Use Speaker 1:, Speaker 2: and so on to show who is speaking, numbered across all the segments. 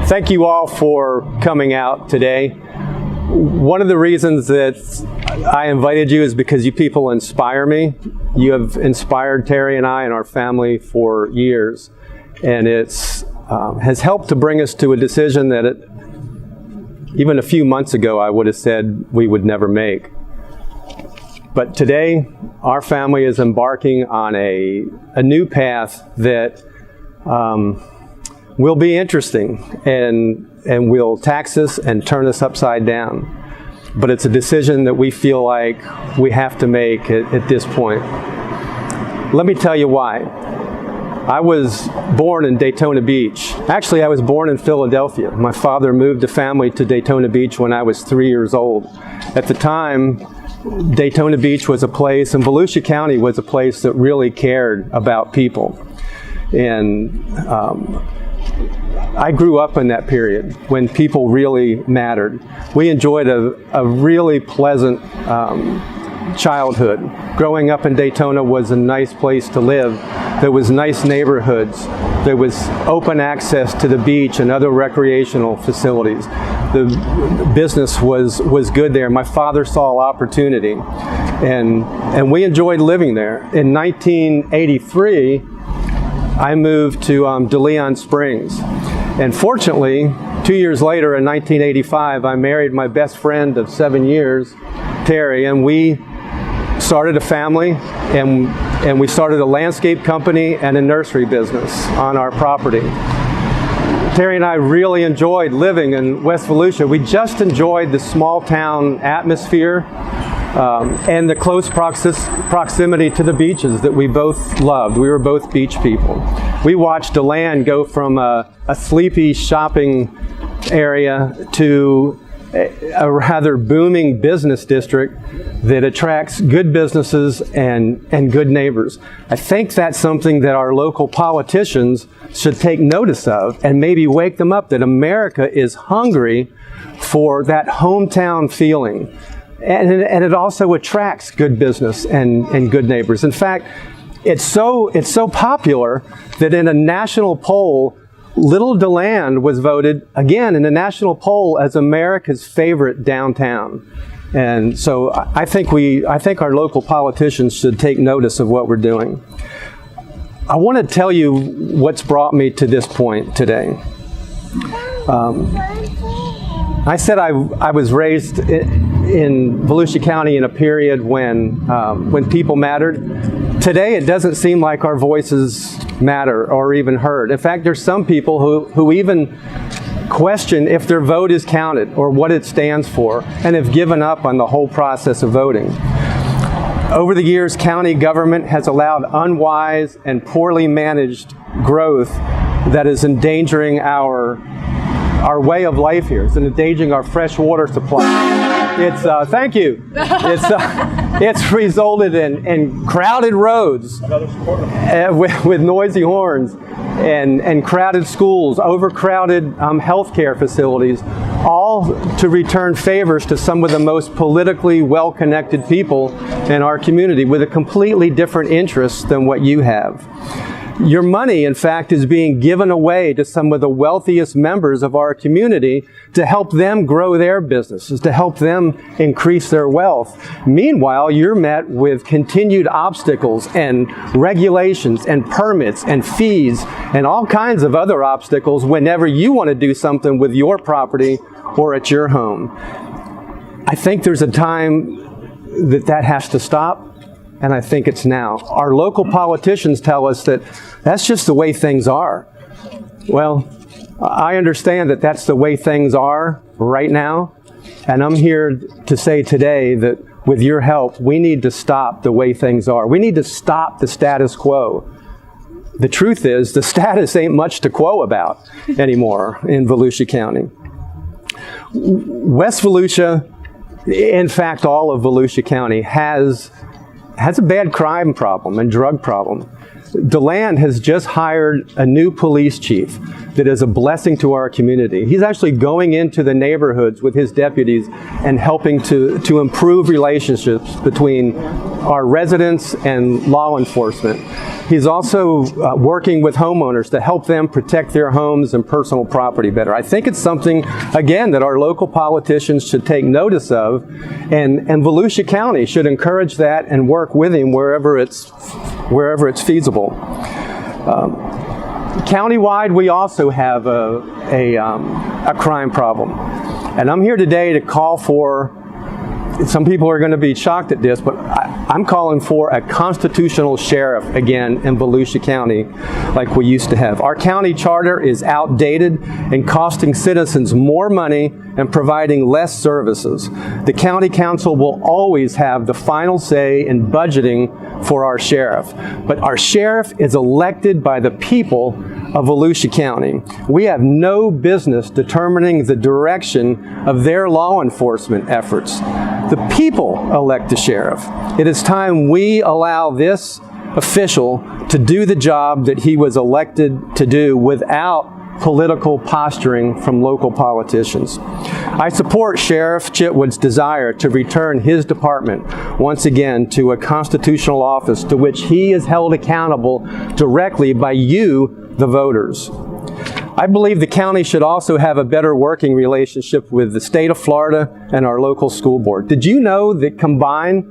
Speaker 1: Thank you all for coming out today. One of the reasons that I invited you is because you people inspire me. You have inspired Terry and I and our family for years, and it's has helped to bring us to a decision that even a few months ago I would have said we would never make. But today, our family is embarking on a new path that will be interesting and will tax us and turn us upside down. But it's a decision that we feel like we have to make at this point. Let me tell you why. I was born in Daytona Beach. Actually, I was born in Philadelphia. My father moved the family to Daytona Beach when I was 3 years old. At the time, Daytona Beach was a place, and Volusia County was a place that really cared about people. And I grew up in that period when people really mattered. We enjoyed a really pleasant childhood. Growing up in Daytona was a nice place to live. There was nice neighborhoods. There was open access to the beach and other recreational facilities. The business was good there. My father saw opportunity, and we enjoyed living there. In 1983, I moved to DeLand Springs. And fortunately, 2 years later, in 1985, I married my best friend of 7 years, Terry, and we started a family, and we started a landscape company and a nursery business on our property. Terry and I really enjoyed living in West Volusia. We just enjoyed the small town atmosphere and the close proximity to the beaches that we both loved. We were both beach people. We watched DeLand go from a sleepy shopping area to a rather booming business district that attracts good businesses and good neighbors. I think that's something that our local politicians should take notice of and maybe wake them up, that America is hungry for that hometown feeling. And it also attracts good business and good neighbors. In fact, it's so popular that in a national poll, Little DeLand was voted, again, in a national poll as America's favorite downtown. And so I think our local politicians should take notice of what we're doing. I want to tell you what's brought me to this point today. I said I was raised in Volusia County in a period when people mattered. Today, it doesn't seem like our voices matter or even heard. In fact, there's some people who even question if their vote is counted or what it stands for, and have given up on the whole process of voting. Over the years, county government has allowed unwise and poorly managed growth that is endangering our way of life here. It's endangering our fresh water supply. Thank you. It's resulted in crowded roads with noisy horns and crowded schools, overcrowded healthcare facilities, all to return favors to some of the most politically well-connected people in our community with a completely different interest than what you have. Your money, in fact, is being given away to some of the wealthiest members of our community to help them grow their businesses, to help them increase their wealth. Meanwhile, you're met with continued obstacles and regulations and permits and fees and all kinds of other obstacles whenever you want to do something with your property or at your home. I think there's a time that has to stop. And I think it's now. Our local politicians tell us that that's just the way things are. Well, I understand that that's the way things are right now. And I'm here to say today that with your help, we need to stop the way things are. We need to stop the status quo. The truth is, the status ain't much to quo about anymore in Volusia County. West Volusia, in fact, all of Volusia County has a bad crime problem and drug problem. DeLand has just hired a new police chief that is a blessing to our community. He's actually going into the neighborhoods with his deputies and helping to improve relationships between our residents and law enforcement. He's also working with homeowners to help them protect their homes and personal property better. I think it's something, again, that our local politicians should take notice of, and Volusia County should encourage that and work with him wherever it's feasible. Countywide, we also have a crime problem. And I'm here today to call for, some people are going to be shocked at this, but I'm calling for a constitutional sheriff again in Volusia County like we used to have. Our county charter is outdated and costing citizens more money and providing less services. The county council will always have the final say in budgeting for our sheriff. But our sheriff is elected by the people of Volusia County. We have no business determining the direction of their law enforcement efforts. The people elect the sheriff. It is time we allow this official to do the job that he was elected to do without political posturing from local politicians. I support Sheriff Chitwood's desire to return his department once again to a constitutional office to which he is held accountable directly by you, the voters. I believe the county should also have a better working relationship with the state of Florida and our local school board. Did you know that combined,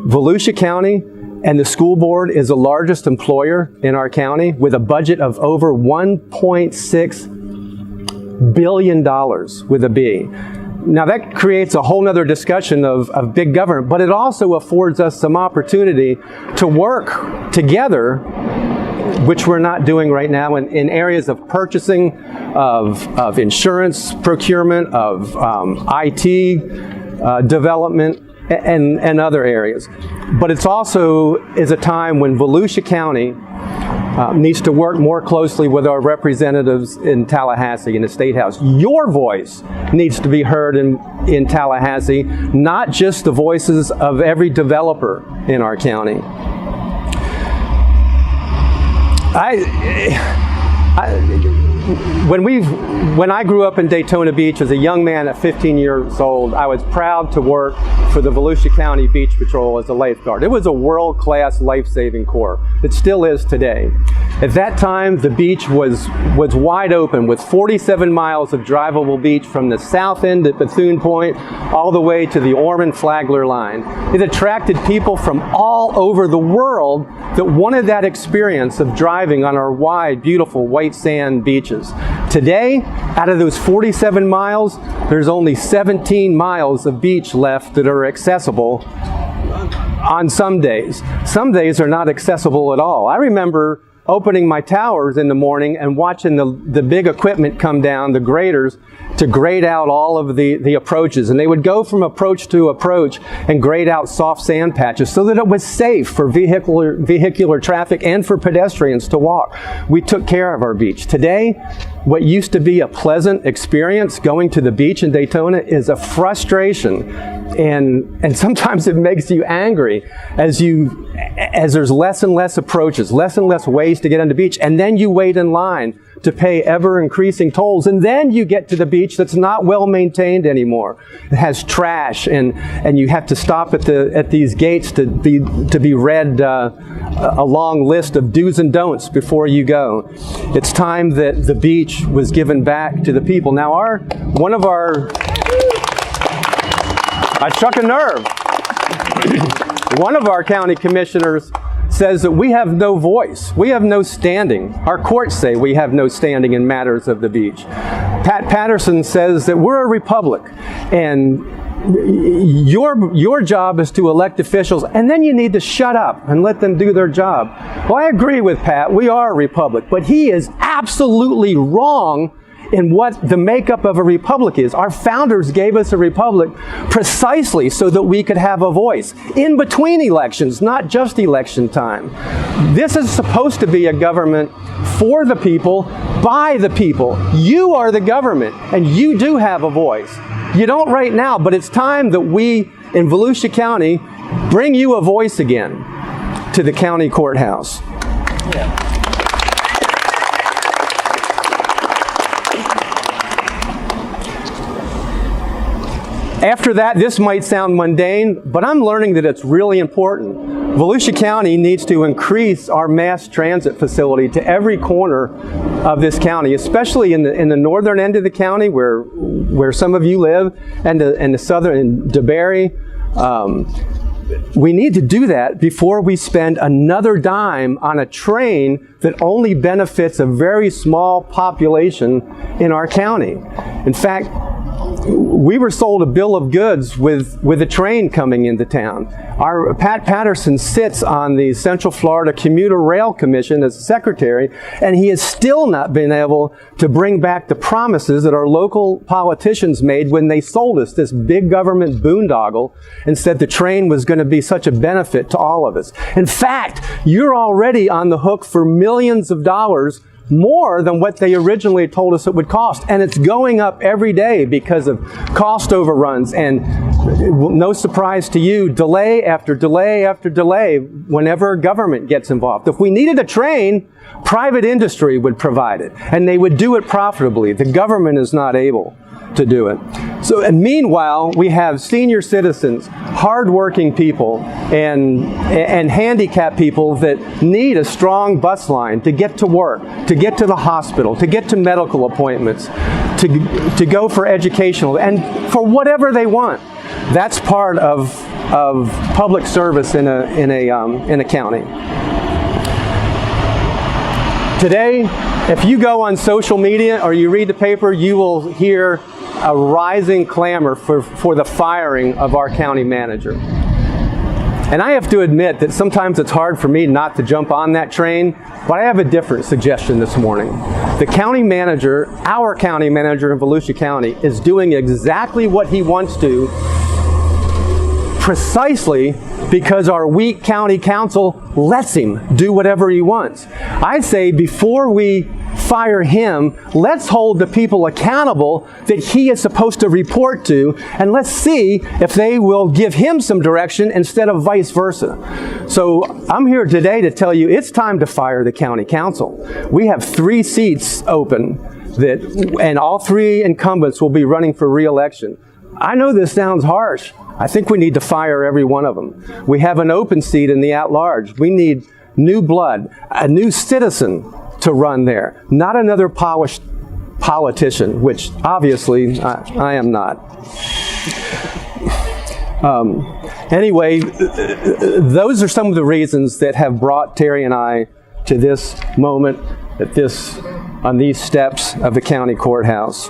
Speaker 1: Volusia County and the school board is the largest employer in our county with a budget of over $1.6 billion with a B. Now that creates a whole nother discussion of big government, but it also affords us some opportunity to work together, which we're not doing right now in areas of purchasing, of insurance procurement, of IT development, and other areas. But it's also is a time when Volusia County needs to work more closely with our representatives in Tallahassee in the State House. Your voice needs to be heard in Tallahassee, not just the voices of every developer in our county. When I grew up in Daytona Beach as a young man at 15 years old, I was proud to work for the Volusia County Beach Patrol as a lifeguard. It was a world-class life-saving corps. It still is today. At that time, the beach was wide open with 47 miles of drivable beach from the south end at Bethune Point all the way to the Ormond-Flagler line. It attracted people from all over the world that wanted that experience of driving on our wide, beautiful white sand beaches. Today, out of those 47 miles, there's only 17 miles of beach left that are accessible on some days. Some days are not accessible at all. I remember opening my towers in the morning and watching the big equipment come down, the graders, to grade out all of the approaches. And they would go from approach to approach and grade out soft sand patches so that it was safe for vehicular traffic and for pedestrians to walk. We took care of our beach. Today, what used to be a pleasant experience going to the beach in Daytona is a frustration. And sometimes it makes you angry as there's less and less approaches, less and less ways to get on the beach, and then you wait in line to pay ever-increasing tolls, and then you get to the beach that's not well maintained anymore. It has trash, and you have to stop at these gates to be read a long list of do's and don'ts before you go. It's time that the beach was given back to the people. Now, I struck a nerve. One of our county commissioners says that we have no voice. We have no standing. Our courts say we have no standing in matters of the beach. Pat Patterson says that we're a republic, and your job is to elect officials, and then you need to shut up and let them do their job. Well, I agree with Pat. We are a republic, but he is absolutely wrong in what the makeup of a republic is. Our founders gave us a republic precisely so that we could have a voice in between elections, not just election time. This is supposed to be a government for the people, by the people. You are the government, and you do have a voice. You don't right now, but it's time that we in Volusia County bring you a voice again to the county courthouse. Yeah. After that, this might sound mundane, but I'm learning that it's really important. Volusia County needs to increase our mass transit facility to every corner of this county, especially in the northern end of the county where some of you live, and the southern, in DeBerry. We need to do that before we spend another dime on a train that only benefits a very small population in our county. In fact, we were sold a bill of goods with a train coming into town. Our Pat Patterson sits on the Central Florida Commuter Rail Commission as secretary, and he has still not been able to bring back the promises that our local politicians made when they sold us this big government boondoggle and said the train was going to be such a benefit to all of us. In fact, you're already on the hook for millions of dollars more than what they originally told us it would cost. And it's going up every day because of cost overruns and, no surprise to you, delay after delay after delay whenever government gets involved. If we needed a train, private industry would provide it, and they would do it profitably. The government is not able to do it. So, and meanwhile, we have senior citizens, hardworking people, and handicapped people that need a strong bus line to get to work, to get to the hospital, to get to medical appointments, to go for educational, and for whatever they want. That's part of public service in a county. Today, if you go on social media or you read the paper, you will hear a rising clamor for the firing of our county manager. And I have to admit that sometimes it's hard for me not to jump on that train, but I have a different suggestion this morning. The county manager, our county manager in Volusia County, is doing exactly what he wants to, precisely because our weak county council lets him do whatever he wants. I say before we fire him, let's hold the people accountable that he is supposed to report to, and let's see if they will give him some direction instead of vice versa. So I'm here today to tell you it's time to fire the county council. We have 3 seats open, and all 3 incumbents will be running for re-election. I know this sounds harsh. I think we need to fire every one of them. We have an open seat in the at-large. We need new blood, a new citizen to run there, not another polished politician, which obviously I am not. Anyway, those are some of the reasons that have brought Terry and I to this moment, on these steps of the county courthouse.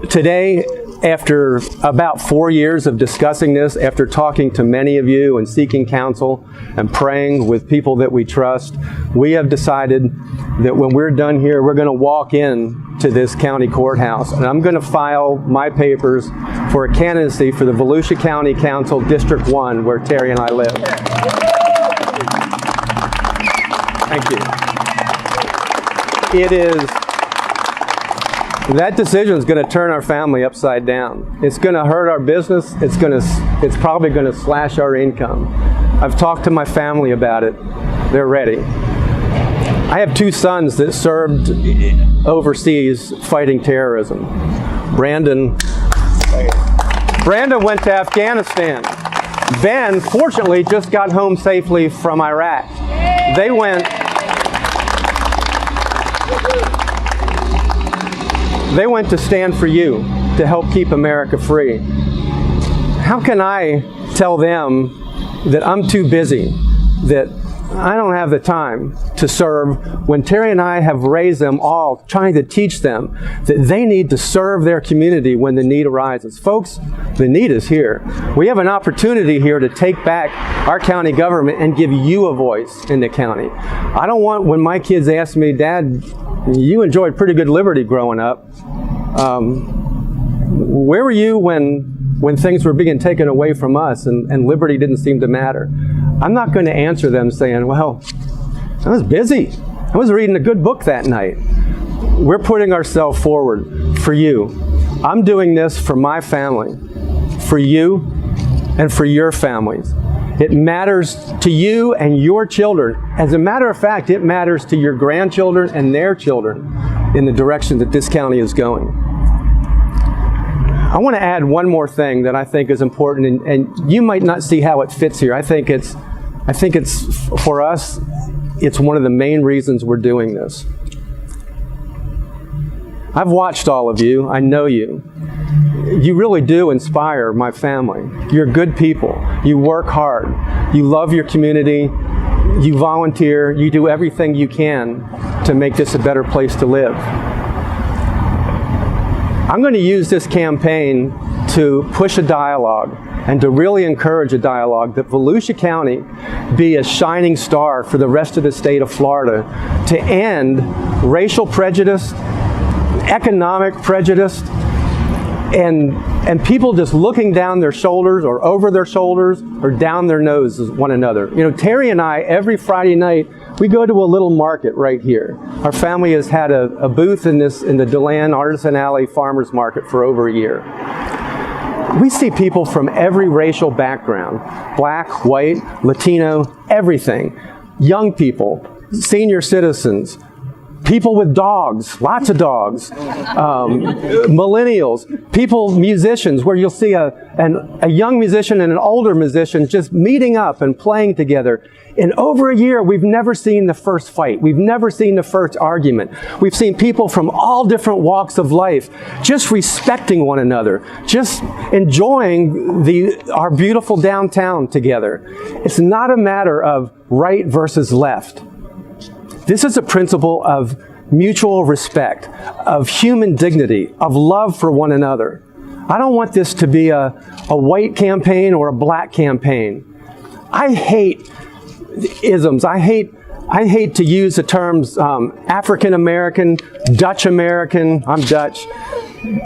Speaker 1: Today, after about 4 years of discussing this, after talking to many of you and seeking counsel and praying with people that we trust, we have decided that when we're done here, we're going to walk in to this county courthouse, and I'm going to file my papers for a candidacy for the Volusia County Council District 1, where Terry and I live. Thank you. It is... That decision is going to turn our family upside down. It's going to hurt our business. It's probably going to slash our income. I've talked to my family about it. They're ready. I have 2 sons that served overseas fighting terrorism. Brandon went to Afghanistan. Ben, fortunately, just got home safely from Iraq. They went to stand for you, to help keep America free. How can I tell them that I'm too busy, that I don't have the time to serve, when Terry and I have raised them all, trying to teach them that they need to serve their community when the need arises? Folks, the need is here. We have an opportunity here to take back our county government and give you a voice in the county. I don't want, when my kids ask me, Dad, you enjoyed pretty good liberty growing up. Where were you when things were being taken away from us and liberty didn't seem to matter? I'm not going to answer them saying, well, I was busy. I was reading a good book that night. We're putting ourselves forward for you. I'm doing this for my family, for you, and for your families. It matters to you and your children. As a matter of fact, it matters to your grandchildren and their children in the direction that this county is going. I want to add one more thing that I think is important, and you might not see how it fits here. I think it's for us, it's one of the main reasons we're doing this. I've watched all of you. I know you. You really do inspire my family. You're good people. You work hard. You love your community. You volunteer. You do everything you can to make this a better place to live. I'm going to use this campaign to push a dialogue and to really encourage a dialogue that Volusia County be a shining star for the rest of the state of Florida to end racial prejudice, economic prejudice, and people just looking down their shoulders or over their shoulders or down their noses at one another. You know, Terry and I, every Friday night, we go to a little market right here. Our family has had a booth in the DeLand Artisan Alley Farmers Market for over a year. We see people from every racial background, black, white, Latino, everything. Young people, senior citizens, people with dogs, lots of dogs, millennials, musicians, where you'll see a young musician and an older musician just meeting up and playing together. In over a year, we've never seen the first fight. We've never seen the first argument. We've seen people from all different walks of life just respecting one another, just enjoying our beautiful downtown together. It's not a matter of right versus left. This is a principle of mutual respect, of human dignity, of love for one another. I don't want this to be a white campaign or a black campaign. I hate isms. I hate to use the terms African American, Dutch American, I'm Dutch,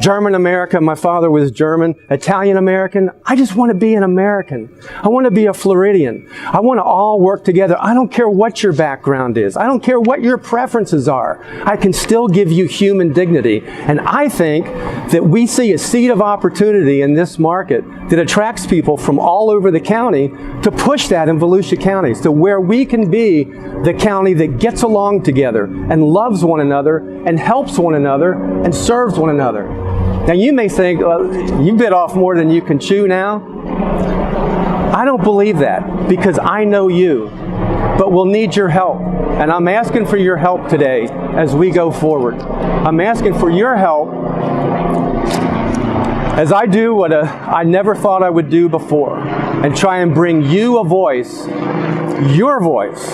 Speaker 1: German American, my father was German, Italian American. I just want to be an American. I want to be a Floridian. I want to all work together. I don't care what your background is. I don't care what your preferences are. I can still give you human dignity. And I think that we see a seed of opportunity in this market that attracts people from all over the county to push that in Volusia County, so where we can be the county that gets along together and loves one another and helps one another and serves one another. Now you may think, you bit off more than you can chew now. I don't believe that, because I know you, but we'll need your help. And I'm asking for your help today as we go forward. I'm asking for your help as I do what I never thought I would do before, and try and bring you a voice, your voice,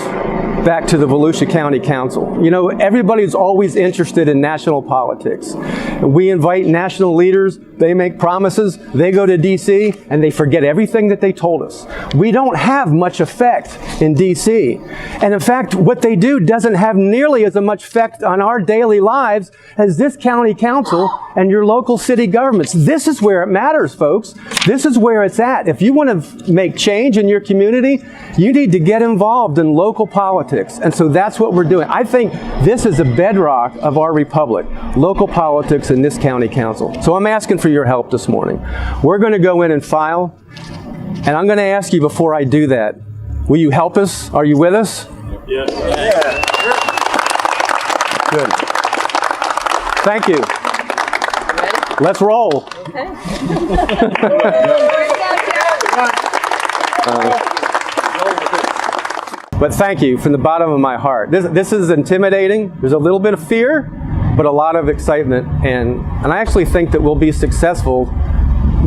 Speaker 1: back to the Volusia County Council. You know, everybody's always interested in national politics. We invite national leaders, they make promises, they go to D.C., and they forget everything that they told us. We don't have much effect in D.C. And in fact, what they do doesn't have nearly as much effect on our daily lives as this county council and your local city governments. This is where it matters, folks. This is where it's at. If you want to make change in your community, you need to get involved in local politics. And so that's what we're doing. I think this is a bedrock of our republic, local politics in this county council. So I'm asking for your help this morning. We're going to go in and file, and I'm going to ask you before I do that, will you help us? Are you with us?
Speaker 2: Yes.
Speaker 1: Good. Thank you. Let's roll.
Speaker 3: Okay.
Speaker 1: But thank you from the bottom of my heart. This is intimidating. There's a little bit of fear, but a lot of excitement. And I actually think that we'll be successful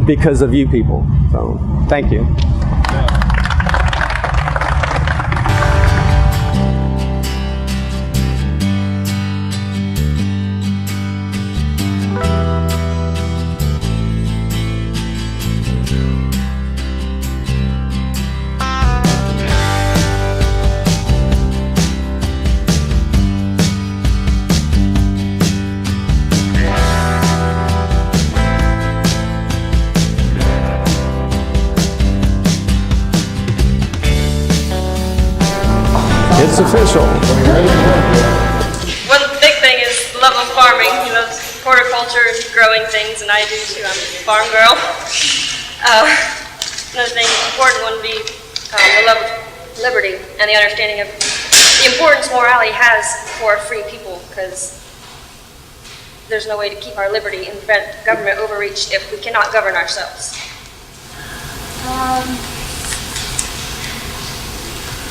Speaker 1: because of you people. So thank you. It's official.
Speaker 3: One big thing is love of farming. He loves horticulture and growing things, and I do too. I'm a farm girl. Another thing, important one would be the love of liberty and the understanding of the importance morality has for free people, because there's no way to keep our liberty and prevent government overreach if we cannot govern ourselves.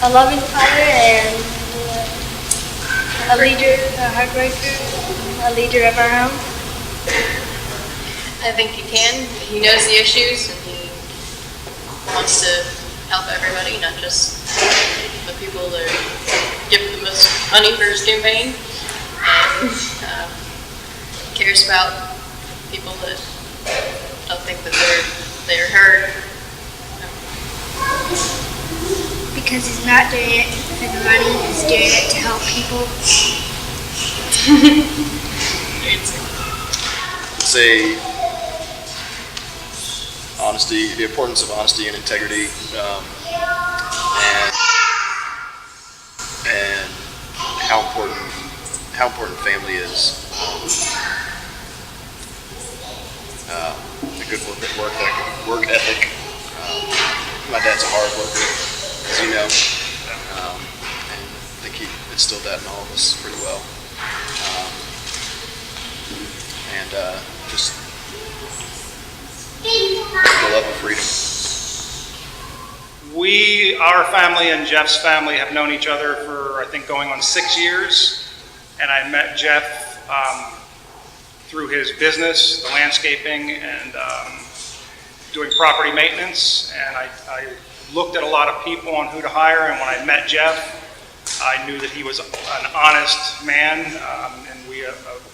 Speaker 2: A loving father and a leader, a heartbreaker, a leader of our own.
Speaker 4: I think he can. He knows the issues and he wants to help everybody, not just the people that give the most money for his campaign. And cares about people that don't think that they're heard.
Speaker 2: Because he's not doing it for the money, he's doing it to help people.
Speaker 5: Say honesty, the importance of honesty and integrity, and how important family is. A good work ethic. My dad's a hard worker, as you know, and I think he instilled that in all of us pretty well. And just the love of freedom.
Speaker 6: Our family and Jeff's family have known each other for, I think, going on 6 years. And I met Jeff through his business, the landscaping and doing property maintenance. And I looked at a lot of people on who to hire. And when I met Jeff, I knew that he was an honest man. And we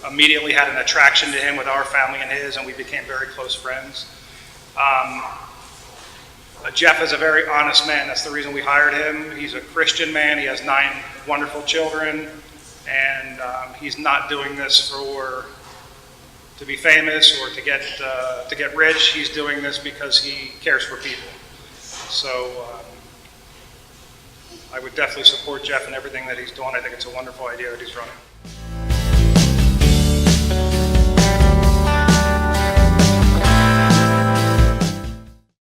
Speaker 6: immediately had an attraction to him with our family and his, and we became very close friends. Jeff is a very honest man. That's the reason we hired him. He's a Christian man. He has 9 wonderful children, and he's not doing this to be famous or to get rich. He's doing this because he cares for people. So I would definitely support Jeff in everything that he's doing. I think it's a wonderful idea that he's running.